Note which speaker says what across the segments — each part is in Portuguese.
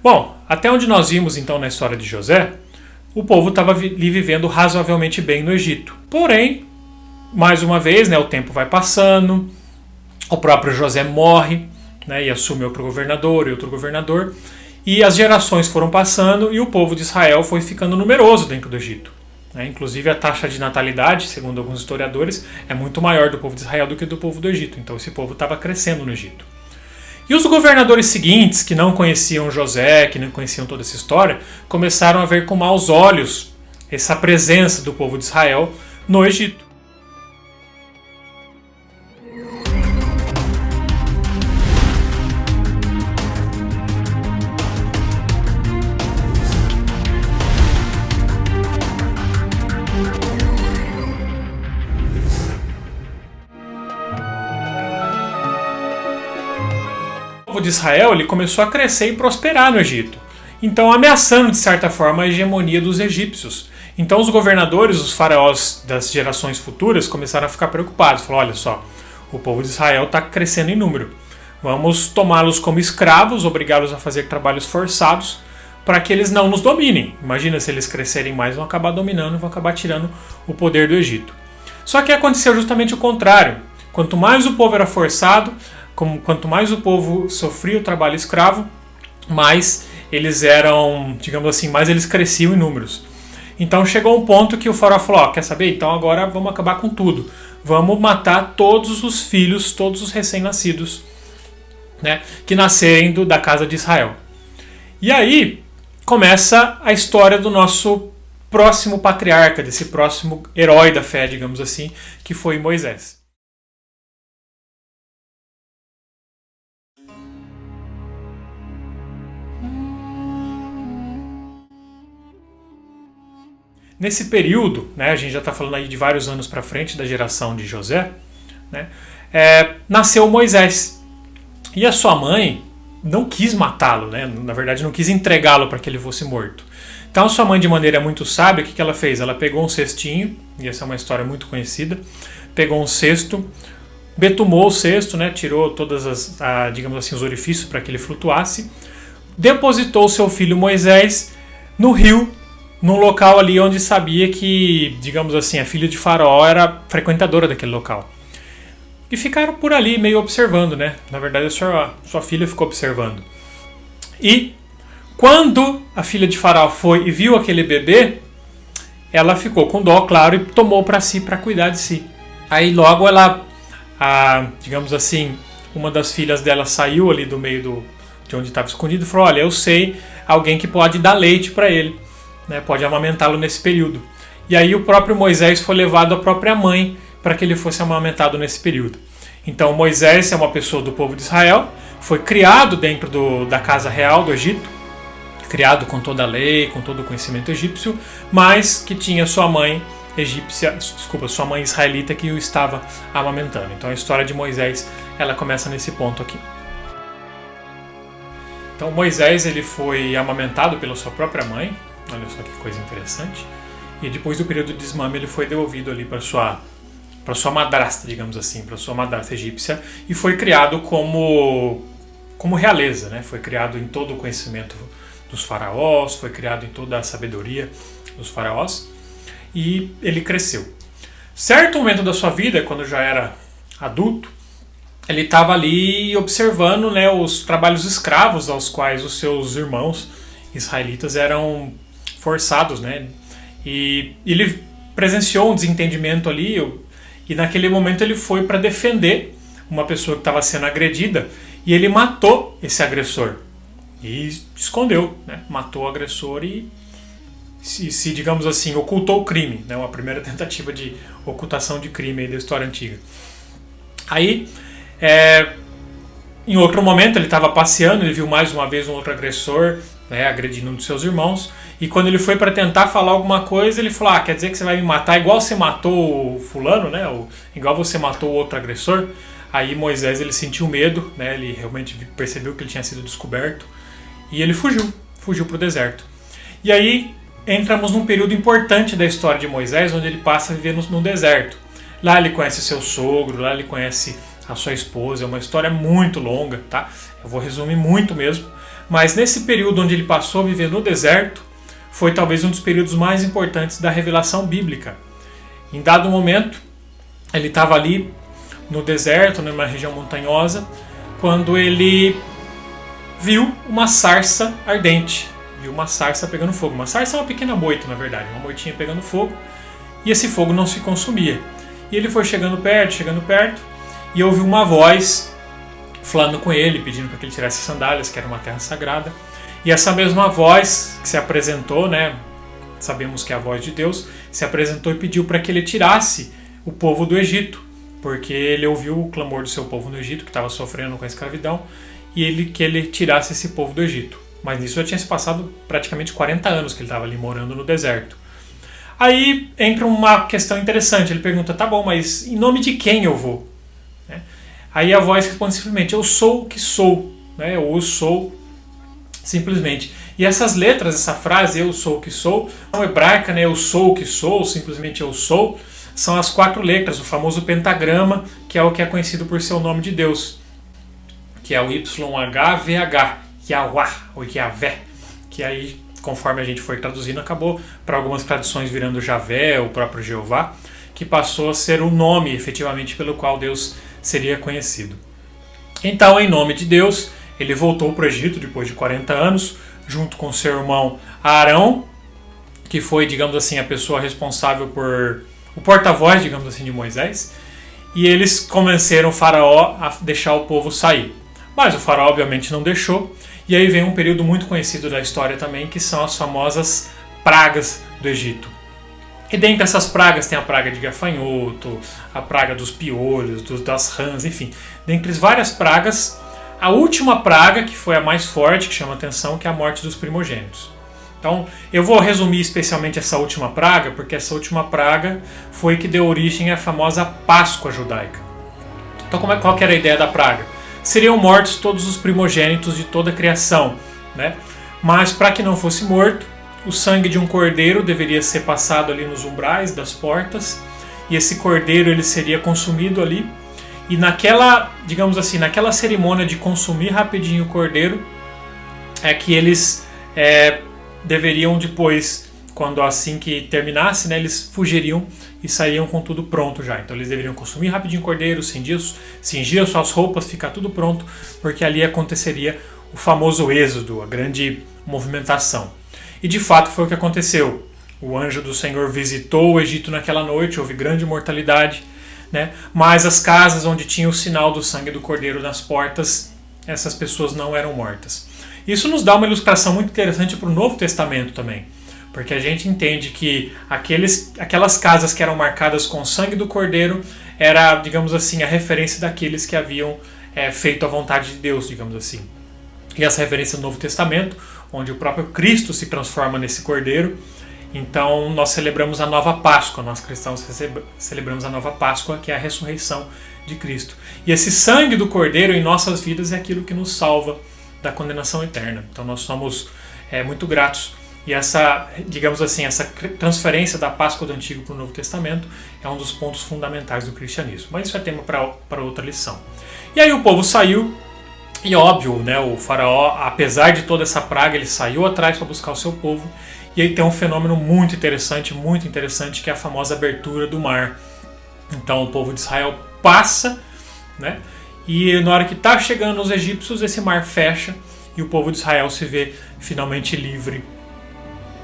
Speaker 1: Bom, até onde nós vimos então na história de José, o povo estava ali vivendo razoavelmente bem no Egito. Porém, mais uma vez, né, o tempo vai passando, o próprio José morre, né, e assume outro governador e outro governador, e as gerações foram passando e o povo de Israel foi ficando numeroso dentro do Egito. Inclusive a taxa de natalidade, segundo alguns historiadores, é muito maior do povo de Israel do que do povo do Egito. Então esse povo estava crescendo no Egito. E os governadores seguintes, que não conheciam José, que não conheciam toda essa história, começaram a ver com maus olhos essa presença do povo de Israel no Egito. O povo de Israel ele começou a crescer e prosperar no Egito, então ameaçando de certa forma a hegemonia dos egípcios. Então os governadores, os faraós das gerações futuras começaram a ficar preocupados. Falaram, olha só, o povo de Israel está crescendo em número, vamos tomá-los como escravos, obrigá-los a fazer trabalhos forçados para que eles não nos dominem. Imagina se eles crescerem mais, vão acabar dominando, vão acabar tirando o poder do Egito. Só que aconteceu justamente o contrário. Quanto mais o povo era forçado, quanto mais o povo sofria o trabalho escravo, mais eles eram, digamos assim, mais eles cresciam em números. Então chegou um ponto que o faraó falou, quer saber? Então agora vamos acabar com tudo. Vamos matar todos os filhos, todos os recém-nascidos, né, que nascerem da casa de Israel. E aí começa a história do nosso próximo patriarca, desse próximo herói da fé, digamos assim, que foi Moisés. Nesse período, né, a gente já está falando aí de vários anos para frente da geração de José, né, nasceu Moisés. E a sua mãe não quis matá-lo, né, na verdade não quis entregá-lo para que ele fosse morto. Então a sua mãe, de maneira muito sábia, o que ela fez? Ela pegou um cestinho, e essa é uma história muito conhecida, pegou um cesto, betumou o cesto, né, tirou todas digamos assim, os orifícios para que ele flutuasse, depositou seu filho Moisés no rio, num local ali onde sabia que, digamos assim, a filha de Faraó era frequentadora daquele local. E ficaram por ali meio observando, né? Na verdade, sua filha ficou observando. E quando a filha de Faraó foi e viu aquele bebê, ela ficou com dó, claro, e tomou para si, para cuidar de si. Aí logo ela, digamos assim, uma das filhas dela saiu ali do meio de onde estava escondido e falou, olha, eu sei alguém que pode dar leite para ele, né, pode amamentá-lo nesse período. E aí o próprio Moisés foi levado à própria mãe para que ele fosse amamentado nesse período. Então Moisés é uma pessoa do povo de Israel, foi criado dentro da casa real do Egito, criado com toda a lei, com todo o conhecimento egípcio, mas que tinha sua mãe sua mãe israelita que o estava amamentando. Então a história de Moisés, ela começa nesse ponto aqui. Então Moisés ele foi amamentado pela sua própria mãe, olha só que coisa interessante, e depois do período de desmame ele foi devolvido ali para sua madrasta, digamos assim, para sua madrasta egípcia, e foi criado como realeza, né? Foi criado em todo o conhecimento dos faraós, foi criado em toda a sabedoria dos faraós, e ele cresceu. Certo momento da sua vida, quando já era adulto, ele estava ali observando, né, os trabalhos escravos aos quais os seus irmãos israelitas eram forçados, né? E ele presenciou um desentendimento ali, e naquele momento ele foi para defender uma pessoa que estava sendo agredida, e ele matou esse agressor e escondeu, né? Matou o agressor e se digamos assim, ocultou o crime, né? Uma primeira tentativa de ocultação de crime aí da história antiga. Aí, em outro momento, ele estava passeando, ele viu mais uma vez um outro agressor, né, agredindo um dos seus irmãos, e quando ele foi para tentar falar alguma coisa, ele falou, quer dizer que você vai me matar igual você matou o fulano, né? Igual você matou o outro agressor? Aí Moisés ele sentiu medo, né? Ele realmente percebeu que ele tinha sido descoberto, e ele fugiu para o deserto. E aí entramos num período importante da história de Moisés, onde ele passa a viver no deserto. Lá ele conhece seu sogro, lá ele conhece a sua esposa, é uma história muito longa, tá? Eu vou resumir muito mesmo, Mas nesse período onde ele passou a viver no deserto, foi talvez um dos períodos mais importantes da revelação bíblica. Em dado momento, ele estava ali no deserto, numa região montanhosa, quando ele viu uma sarça ardente, viu uma sarça pegando fogo. Uma sarça é uma pequena moita, na verdade, uma moitinha pegando fogo, e esse fogo não se consumia. E ele foi chegando perto, e ouviu uma voz falando com ele, pedindo para que ele tirasse as sandálias, que era uma terra sagrada. E essa mesma voz que se apresentou, né, sabemos que é a voz de Deus, se apresentou e pediu para que ele tirasse o povo do Egito, porque ele ouviu o clamor do seu povo no Egito, que estava sofrendo com a escravidão, e que ele tirasse esse povo do Egito. Mas nisso já tinha se passado praticamente 40 anos que ele estava ali morando no deserto. Aí entra uma questão interessante, ele pergunta, tá bom, mas em nome de quem eu vou? Aí a voz responde simplesmente, eu sou o que sou, né? Eu sou simplesmente. E essas letras, essa frase, eu sou o que sou, não hebraica, né? Eu sou o que sou, simplesmente eu sou, são as 4 letras, o famoso pentagrama, que é o que é conhecido por ser o nome de Deus, que é o YHVH, Yahweh, ou Yahvé, que aí, conforme a gente foi traduzindo, acabou para algumas traduções virando Javé, o próprio Jeová, que passou a ser o nome, efetivamente, pelo qual Deus seria conhecido. Então, em nome de Deus, ele voltou para o Egito depois de 40 anos, junto com seu irmão Arão, que foi, digamos assim, a pessoa responsável por o porta-voz, digamos assim, de Moisés, e eles convenceram o faraó a deixar o povo sair. Mas o faraó, obviamente, não deixou, e aí vem um período muito conhecido da história também, que são as famosas pragas do Egito. E dentre essas pragas tem a praga de gafanhoto, a praga dos piolhos, das rãs, enfim. Dentre várias pragas, a última praga, que foi a mais forte, que chama atenção, que é a morte dos primogênitos. Então, eu vou resumir especialmente essa última praga, porque essa última praga foi que deu origem à famosa Páscoa judaica. Então, qual que era a ideia da praga? Seriam mortos todos os primogênitos de toda a criação, né? Mas, para que não fosse morto, o sangue de um cordeiro deveria ser passado ali nos umbrais das portas, e esse cordeiro ele seria consumido ali, e naquela, digamos assim, naquela cerimônia de consumir rapidinho o cordeiro, é que eles deveriam depois, quando assim que terminasse, né, eles fugiriam e sairiam com tudo pronto já. Então eles deveriam consumir rapidinho o cordeiro, cingir as suas roupas, ficar tudo pronto, porque ali aconteceria o famoso êxodo, a grande movimentação. E de fato foi o que aconteceu. O anjo do Senhor visitou o Egito naquela noite, houve grande mortalidade, né? Mas as casas onde tinha o sinal do sangue do cordeiro nas portas, essas pessoas não eram mortas. Isso nos dá uma ilustração muito interessante para o Novo Testamento também, porque a gente entende que aquelas casas que eram marcadas com o sangue do cordeiro era, digamos assim, a referência daqueles que haviam feito a vontade de Deus, digamos assim. E essa referência do Novo Testamento, onde o próprio Cristo se transforma nesse cordeiro. Então nós celebramos a nova Páscoa, nós cristãos celebramos a nova Páscoa, que é a ressurreição de Cristo. E esse sangue do cordeiro em nossas vidas é aquilo que nos salva da condenação eterna. Então nós somos muito gratos. E essa, digamos assim, essa transferência da Páscoa do Antigo para o Novo Testamento é um dos pontos fundamentais do cristianismo. Mas isso é tema para outra lição. E aí o povo saiu, e óbvio, né, o faraó, apesar de toda essa praga, ele saiu atrás para buscar o seu povo. E aí tem um fenômeno muito interessante, que é a famosa abertura do mar. Então o povo de Israel passa, né, e na hora que está chegando os egípcios, esse mar fecha e o povo de Israel se vê finalmente livre,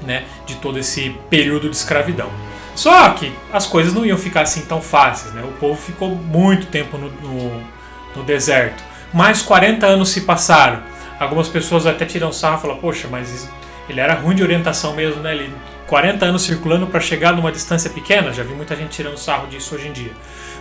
Speaker 1: né, de todo esse período de escravidão. Só que as coisas não iam ficar assim tão fáceis, né? O povo ficou muito tempo no deserto. Mais 40 anos se passaram. Algumas pessoas até tiram sarro e falam, poxa, mas ele era ruim de orientação mesmo, né? Ele 40 anos circulando para chegar numa distância pequena. Já vi muita gente tirando sarro disso hoje em dia.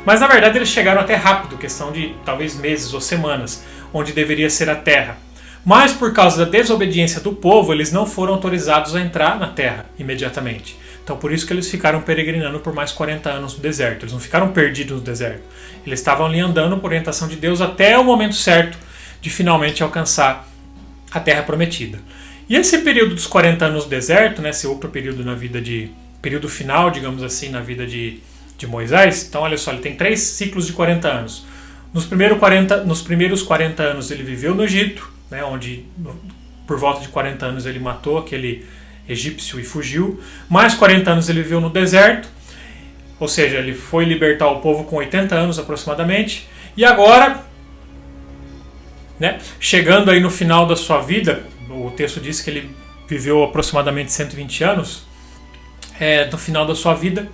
Speaker 1: Mas na verdade eles chegaram até rápido, questão de talvez meses ou semanas, onde deveria ser a terra. Mas por causa da desobediência do povo, eles não foram autorizados a entrar na terra imediatamente. Então por isso que eles ficaram peregrinando por mais 40 anos no deserto. Eles não ficaram perdidos no deserto. Eles estavam ali andando por orientação de Deus até o momento certo de finalmente alcançar a terra prometida. E esse período dos 40 anos no deserto, né, esse outro período período final, digamos assim, na vida de Moisés, então olha só, ele tem 3 ciclos de 40 anos. Nos primeiros 40 anos ele viveu no Egito, né, onde por volta de 40 anos ele matou aquele egípcio e fugiu. Mais 40 anos ele viveu no deserto, ou seja, ele foi libertar o povo com 80 anos aproximadamente. E agora, né, chegando aí no final da sua vida, o texto diz que ele viveu aproximadamente 120 anos, no final da sua vida,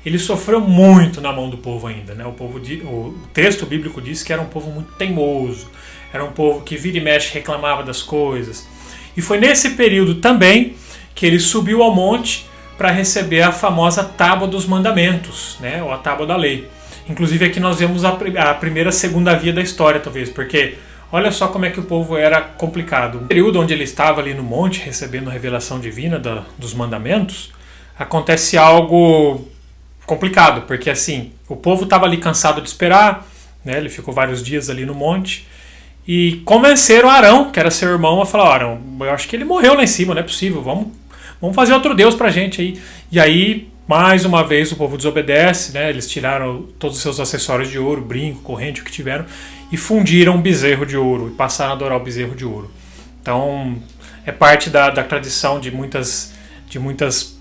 Speaker 1: ele sofreu muito na mão do povo ainda, né? O texto bíblico diz que era um povo muito teimoso, era um povo que vira e mexe reclamava das coisas. E foi nesse período também que ele subiu ao monte para receber a famosa Tábua dos Mandamentos, né? Ou a Tábua da Lei. Inclusive aqui nós vemos a primeira segunda via da história, talvez, porque olha só como é que o povo era complicado. No período onde ele estava ali no monte recebendo a revelação divina dos mandamentos, acontece algo complicado, porque assim, o povo estava ali cansado de esperar, né? Ele ficou vários dias ali no monte, e convenceram Arão, que era seu irmão, a falar: Arão, eu acho que ele morreu lá em cima, não é possível, vamos fazer outro Deus pra gente aí. E aí, mais uma vez, o povo desobedece, né? Eles tiraram todos os seus acessórios de ouro, brinco, corrente, o que tiveram, e fundiram um bezerro de ouro, e passaram a adorar o bezerro de ouro. Então, é parte da tradição de muitos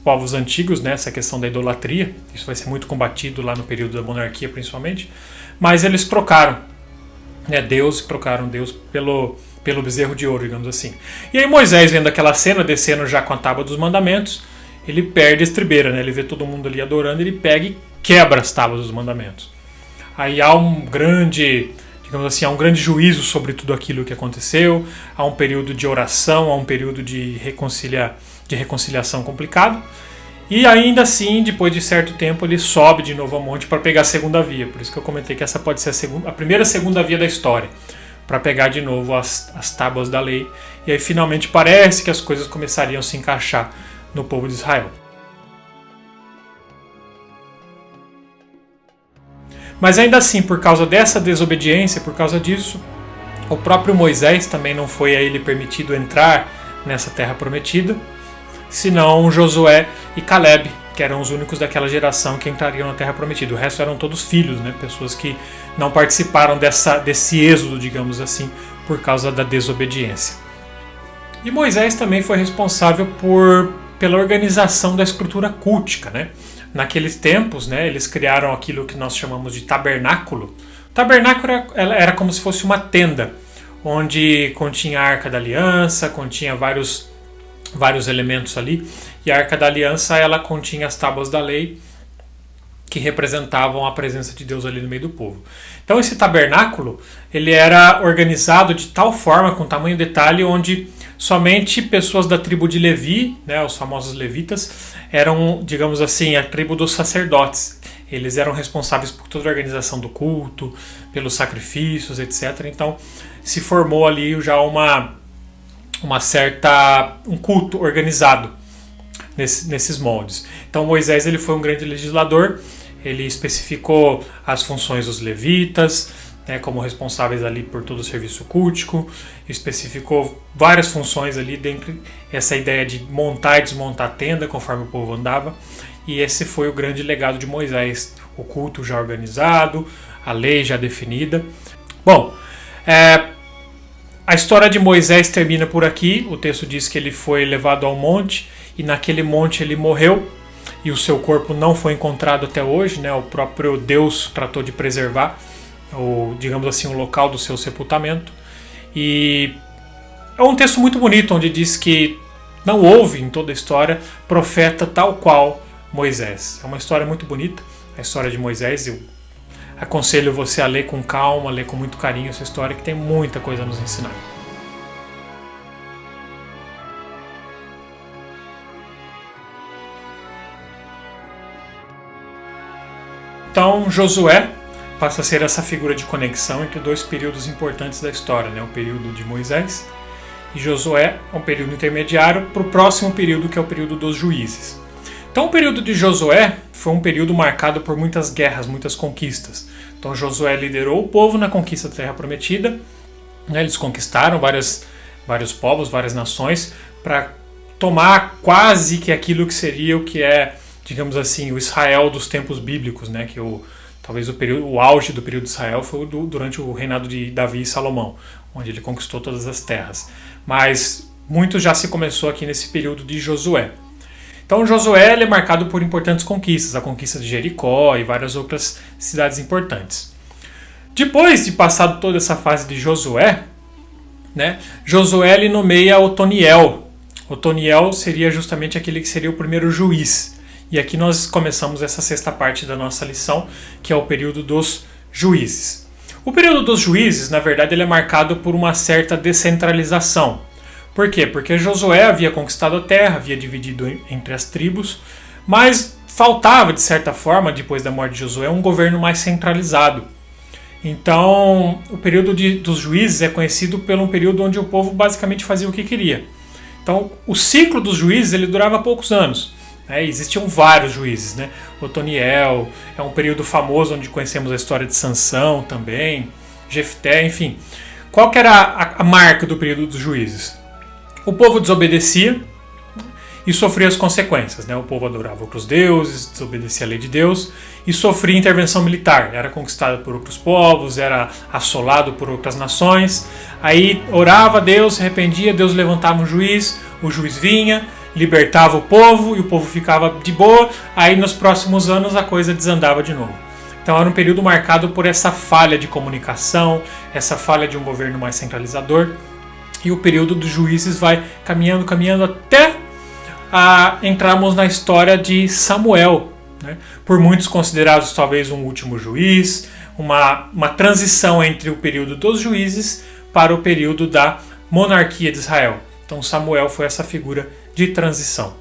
Speaker 1: povos antigos, né, essa questão da idolatria. Isso vai ser muito combatido lá no período da monarquia, principalmente. Mas eles trocaram, né, Deus pelo bezerro de ouro, digamos assim. E aí Moisés, vendo aquela cena, descendo já com a tábua dos mandamentos, ele perde a estribeira, né? Ele vê todo mundo ali adorando, ele pega e quebra as tábuas dos mandamentos. Aí há um grande juízo sobre tudo aquilo que aconteceu, há um período de oração, há um período de reconciliação complicado, e ainda assim, depois de certo tempo, ele sobe de novo ao monte para pegar a segunda via. Por isso que eu comentei que essa pode ser a primeira segunda via da história, para pegar de novo as tábuas da lei, e aí finalmente parece que as coisas começariam a se encaixar no povo de Israel. Mas ainda assim, por causa dessa desobediência, por causa disso, o próprio Moisés também não foi a ele permitido entrar nessa terra prometida, senão Josué e Caleb, que eram os únicos daquela geração que entrariam na terra prometida. O resto eram todos filhos, né? Pessoas que não participaram desse êxodo, digamos assim, por causa da desobediência. E Moisés também foi responsável pela organização da estrutura cultica, né? Naqueles tempos, né, eles criaram aquilo que nós chamamos de tabernáculo. O tabernáculo era como se fosse uma tenda, onde continha a Arca da Aliança, continha vários elementos ali, e a Arca da Aliança ela continha as tábuas da lei, que representavam a presença de Deus ali no meio do povo. Então esse tabernáculo ele era organizado de tal forma, com tamanho detalhe, onde somente pessoas da tribo de Levi, né, os famosos levitas, eram, digamos assim, a tribo dos sacerdotes. Eles eram responsáveis por toda a organização do culto, pelos sacrifícios, etc. Então se formou ali já um culto organizado nesses moldes. Então Moisés ele foi um grande legislador, ele especificou as funções dos levitas, né, como responsáveis ali por todo o serviço cultico, especificou várias funções ali dentro essa ideia de montar e desmontar a tenda conforme o povo andava, e esse foi o grande legado de Moisés, o culto já organizado, a lei já definida. Bom, a história de Moisés termina por aqui. O texto diz que ele foi levado ao monte, e naquele monte ele morreu, e o seu corpo não foi encontrado até hoje, né? O próprio Deus tratou de preservar digamos assim, o local do seu sepultamento. E é um texto muito bonito, onde diz que não houve em toda a história profeta tal qual Moisés. É uma história muito bonita, a história de Moisés. Eu aconselho você a ler com calma, a ler com muito carinho essa história, que tem muita coisa a nos ensinar. Então Josué passa a ser essa figura de conexão entre dois períodos importantes da história, né? O período de Moisés, e Josué é um período intermediário para o próximo período, que é o período dos juízes. Então o período de Josué foi um período marcado por muitas guerras, muitas conquistas. Então Josué liderou o povo na conquista da Terra Prometida, né? Eles conquistaram vários povos, várias nações, para tomar quase que aquilo que seria o que é, digamos assim, o Israel dos tempos bíblicos, né? Que talvez o auge do período de Israel foi durante o reinado de Davi e Salomão, onde ele conquistou todas as terras. Mas muito já se começou aqui nesse período de Josué. Então Josué ele é marcado por importantes conquistas, a conquista de Jericó e várias outras cidades importantes. Depois de passado toda essa fase de Josué, né, Josué ele nomeia Otoniel. Otoniel seria justamente aquele que seria o primeiro juiz. E aqui nós começamos essa sexta parte da nossa lição, que é o período dos juízes. O período dos juízes, na verdade, ele é marcado por uma certa descentralização. Por quê? Porque Josué havia conquistado a terra, havia dividido entre as tribos, mas faltava, de certa forma, depois da morte de Josué, um governo mais centralizado. Então, o período dos juízes é conhecido por um período onde o povo basicamente fazia o que queria. Então, o ciclo dos juízes ele durava poucos anos. Existiam vários juízes, né? Otoniel é um período famoso onde conhecemos a história de Sansão também, Jefté, enfim. Qual que era a marca do período dos juízes? O povo desobedecia e sofria as consequências, né? O povo adorava outros deuses, desobedecia a lei de Deus e sofria intervenção militar. Era conquistado por outros povos, era assolado por outras nações. Aí orava a Deus, se arrependia, Deus levantava um juiz, o juiz vinha, libertava o povo e o povo ficava de boa. Aí nos próximos anos a coisa desandava de novo. Então era um período marcado por essa falha de comunicação, essa falha de um governo mais centralizador. E o período dos juízes vai caminhando até entrarmos na história de Samuel, né? Por muitos considerados talvez um último juiz, uma transição entre o período dos juízes para o período da monarquia de Israel. Então Samuel foi essa figura de transição.